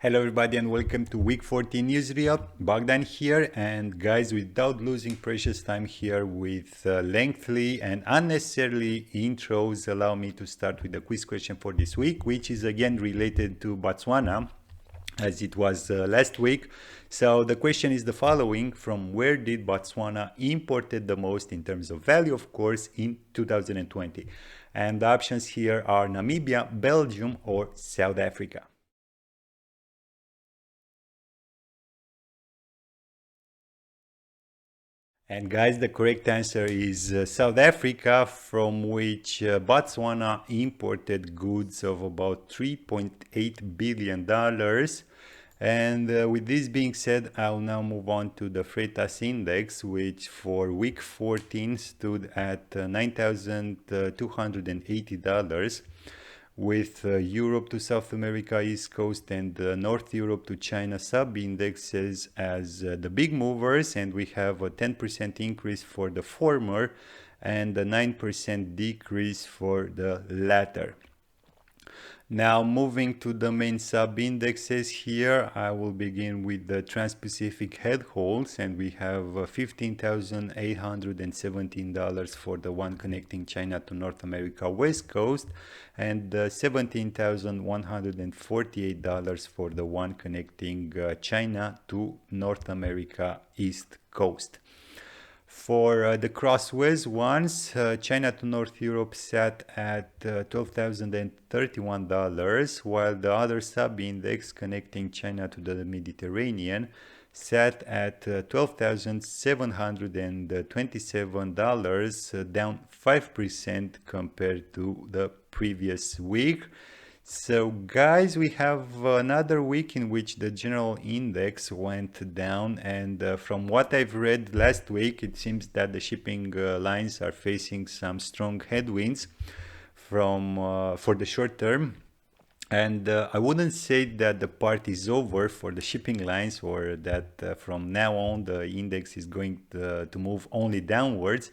Hello everybody and welcome to week 14 newsreel. Bogdan here, and guys, without losing precious time here with lengthy and unnecessarily intros, allow me to start with the quiz question for this week, which is again related to Botswana as it was last week. So the question is the following: from where did Botswana imported the most in terms of value, of course, in 2020? And the options here are Namibia, Belgium, or South Africa. And guys, the correct answer is South Africa, from which Botswana imported goods of about $3.8 billion. And with this being said, I'll now move on to the Freightos index, which for week 14 stood at $9,280, with Europe to South America, East Coast, and North Europe to China sub-indexes as the big movers, and we have a 10% increase for the former and a 9% decrease for the latter. Now moving to the main sub-indexes here, I will begin with the Trans-Pacific head hauls, and we have $15,817 for the one connecting China to North America West Coast, and $17,148 for the one connecting China to North America East Coast. For the crossways ones, China to North Europe sat at $12,031, while the other sub-index connecting China to the Mediterranean sat at $12,727, down 5% compared to the previous week. So guys, we have another week in which the general index went down, and from what I've read last week, it seems that the shipping lines are facing some strong headwinds for the short term. And I wouldn't say that the part is over for the shipping lines, or that from now on the index is going to move only downwards.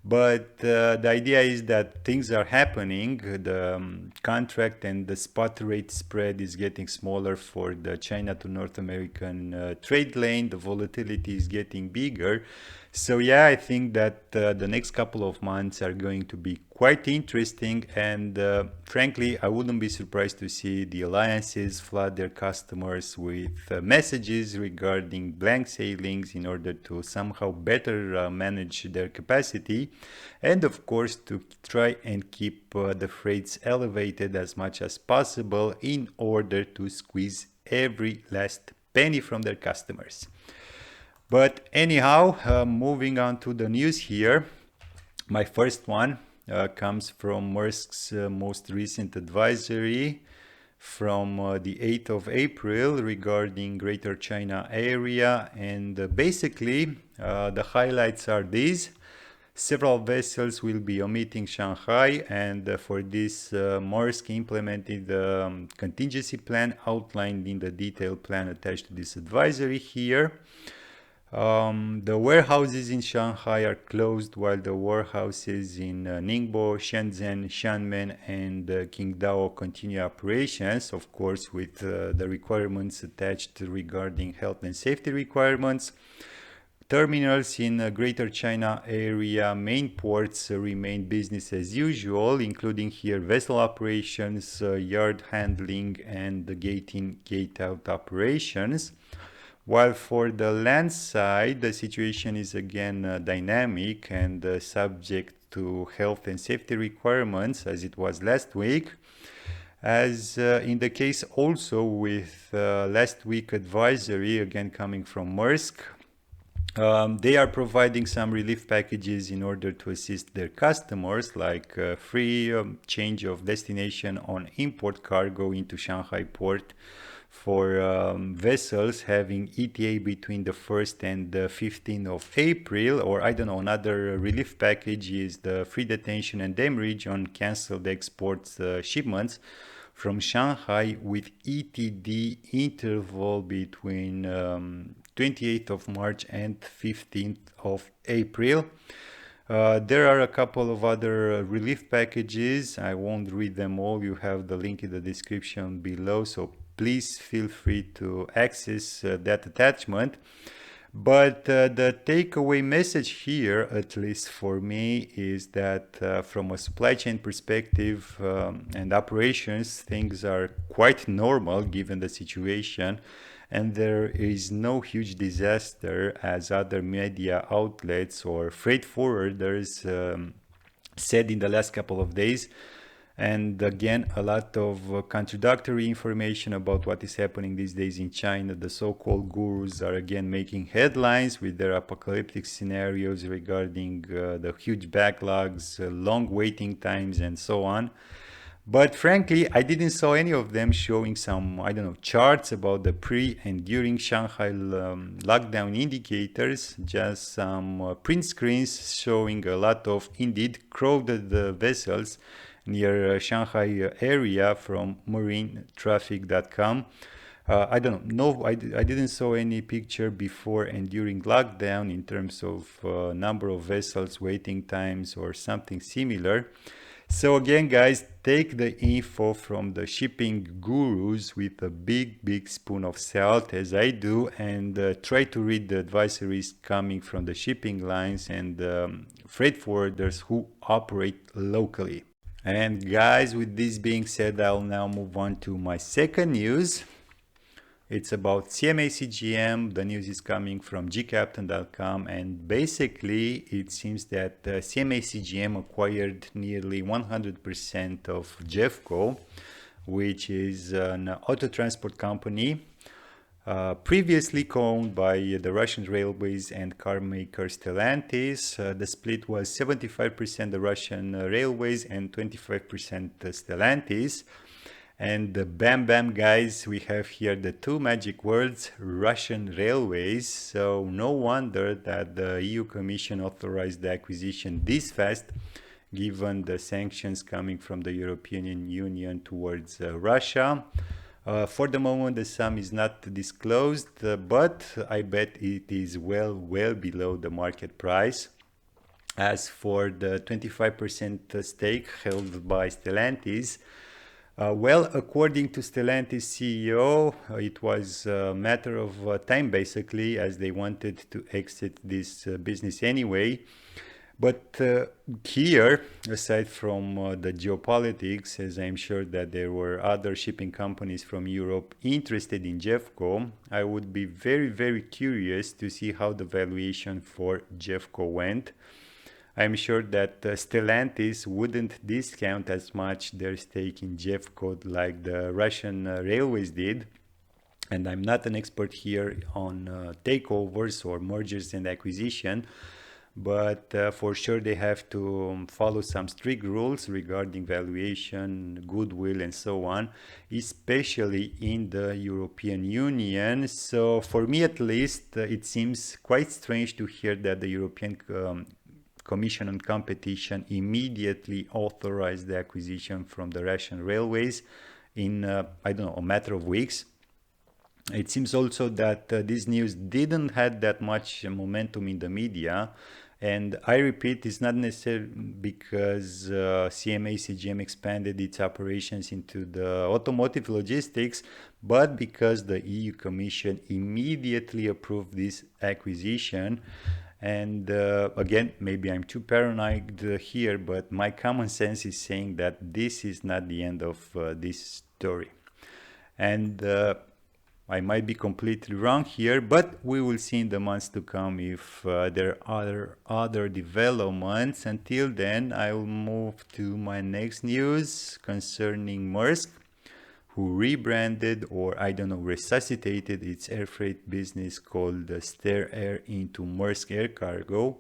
But the idea is that things are happening. The contract and the spot rate spread is getting smaller for the China to North American trade lane. The volatility is getting bigger. So yeah, I think that the next couple of months are going to be quite interesting, and frankly, I wouldn't be surprised to see the alliances flood their customers with messages regarding blank sailings in order to somehow better manage their capacity, and of course to try and keep the freights elevated as much as possible in order to squeeze every last penny from their customers. But anyhow, moving on to the news here, my first one comes from Maersk's most recent advisory from the 8th of April regarding Greater China area, and basically the highlights are these. Several vessels will be omitting Shanghai, and for this Maersk implemented the contingency plan outlined in the detailed plan attached to this advisory here. The warehouses in Shanghai are closed, while the warehouses in Ningbo, Shenzhen, Xiamen, and Qingdao continue operations, of course, with the requirements attached regarding health and safety requirements. Terminals in Greater China area main ports remain business as usual, including here vessel operations, yard handling, and the gate-in, gate-out operations. While for the land side, the situation is again dynamic and subject to health and safety requirements as it was last week. As in the case also with last week advisory, again coming from Maersk, they are providing some relief packages in order to assist their customers, like free change of destination on import cargo into Shanghai port for vessels having ETA between the 1st and the 15th of April, or I don't know, another relief package is the free detention and demurrage on cancelled exports shipments from Shanghai with ETD interval between 28th of March and 15th of April. There are a couple of other relief packages. I won't read them all. You have the link in the description below, so please feel free to access that attachment. But the takeaway message here, at least for me, is that from a supply chain perspective and operations, things are quite normal given the situation, and there is no huge disaster as other media outlets or freight forwarders said in the last couple of days. And again, a lot of contradictory information about what is happening these days in China. The so-called gurus are again making headlines with their apocalyptic scenarios regarding the huge backlogs, long waiting times, and so on. But frankly, I didn't saw any of them showing some, I don't know, charts about the pre and during Shanghai lockdown indicators, just some print screens showing a lot of indeed crowded vessels near Shanghai area from marinetraffic.com. I don't know. No, I didn't saw any picture before and during lockdown in terms of number of vessels, waiting times, or something similar. So again, guys, take the info from the shipping gurus with a big spoon of salt, as I do, and try to read the advisories coming from the shipping lines and freight forwarders who operate locally. And guys, with this being said, I'll now move on to my second news. It's about CMA CGM. The news is coming from gcaptain.com, and basically it seems that CMA CGM acquired nearly 100% of Gefco, which is an auto transport company previously owned by the Russian railways and car maker Stellantis. The split was 75% the Russian railways and 25% Stellantis. And bam bam, guys, we have here the two magic words, Russian railways. So no wonder that the EU Commission authorized the acquisition this fast, given the sanctions coming from the European Union towards Russia. For the moment, the sum is not disclosed, but I bet it is well below the market price. As for the 25% stake held by Stellantis, well, according to Stellantis CEO, it was a matter of time, basically, as they wanted to exit this business anyway. But here, aside from the geopolitics, as I'm sure that there were other shipping companies from Europe interested in Gefco, I would be very curious to see how the valuation for Gefco went. I'm sure that Stellantis wouldn't discount as much their stake in Gefco like the Russian railways did. And I'm not an expert here on takeovers or mergers and acquisition, but for sure they have to follow some strict rules regarding valuation, goodwill, and so on, especially in the European Union. So for me at least, it seems quite strange to hear that the European Commission on Competition immediately authorized the acquisition from the Russian railways in, I don't know, a matter of weeks. It seems also that this news didn't have that much momentum in the media. And I repeat, it's not necessarily because CMA CGM expanded its operations into the automotive logistics, but because the EU Commission immediately approved this acquisition. And again, maybe I'm too paranoid here, but my common sense is saying that this is not the end of this story. And I might be completely wrong here, but we will see in the months to come if there are other developments. Until then, I will move to my next news concerning Maersk, who rebranded, or I don't know, resuscitated its air freight business called Stair Air into Maersk Air Cargo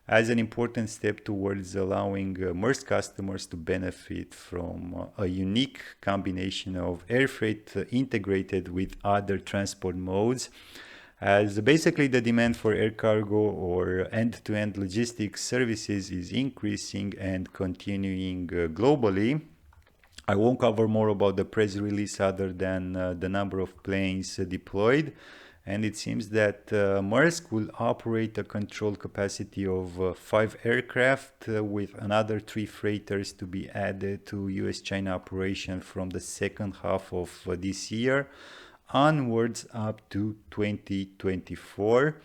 as an important step towards allowing Maersk customers to benefit from a unique combination of air freight integrated with other transport modes, as basically the demand for air cargo or end-to-end logistics services is increasing and continuing globally. I won't cover more about the press release other than the number of planes deployed and it seems that Maersk will operate a controlled capacity of 5 aircraft with another 3 freighters to be added to US-China operation from the second half of this year onwards up to 2024.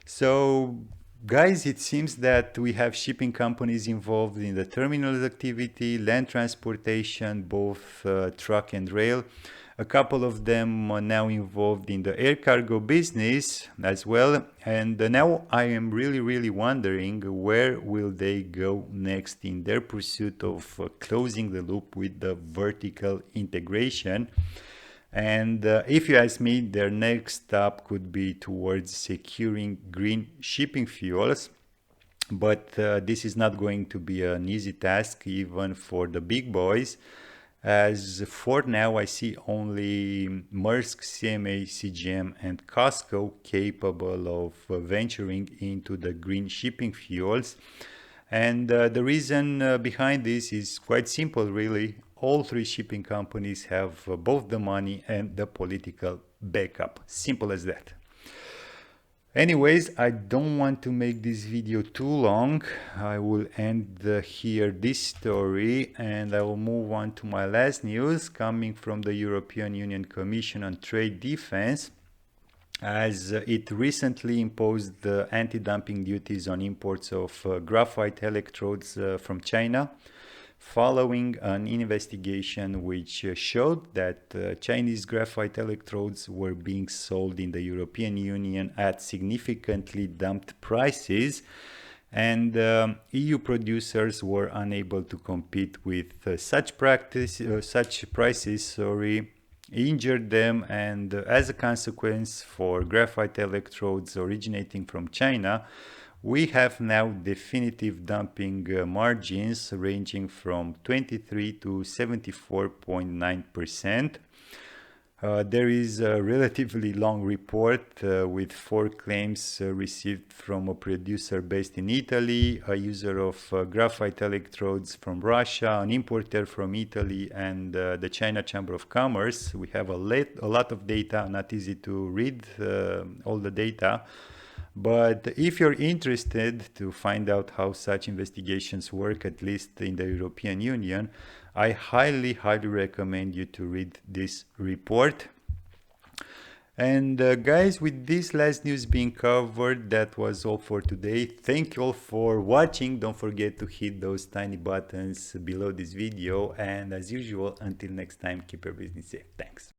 So guys, it seems that we have shipping companies involved in the terminal activity, land transportation, both truck and rail. A couple of them are now involved in the air cargo business as well. And now I am really wondering where will they go next in their pursuit of closing the loop with the vertical integration. And if you ask me, their next step could be towards securing green shipping fuels. But this is not going to be an easy task even for the big boys. As for now, I see only Maersk, CMA, CGM, and Costco capable of venturing into the green shipping fuels. And the reason behind this is quite simple, really. All 3 shipping companies have both the money and the political backup. Simple as that. Anyways, I don't want to make this video too long. I will end here this story and I will move on to my last news coming from the European Union Commission on Trade Defense, as it recently imposed anti-dumping duties on imports of graphite electrodes from China, following an investigation which showed that Chinese graphite electrodes were being sold in the European Union at significantly dumped prices, and EU producers were unable to compete with such prices, injured them, and as a consequence, for graphite electrodes originating from China, we have now definitive dumping margins ranging from 23 to 74.9%. There is a relatively long report with 4 claims received from a producer based in Italy, a user of graphite electrodes from Russia, an importer from Italy, and the China Chamber of Commerce. We have a lot of data, not easy to read all the data. But if you're interested to find out how such investigations work, at least in the European Union, I highly recommend you to read this report. And guys, with this last news being covered, that was all for today. Thank you all for watching. Don't forget to hit those tiny buttons below this video. And as usual, until next time, keep your business safe. Thanks.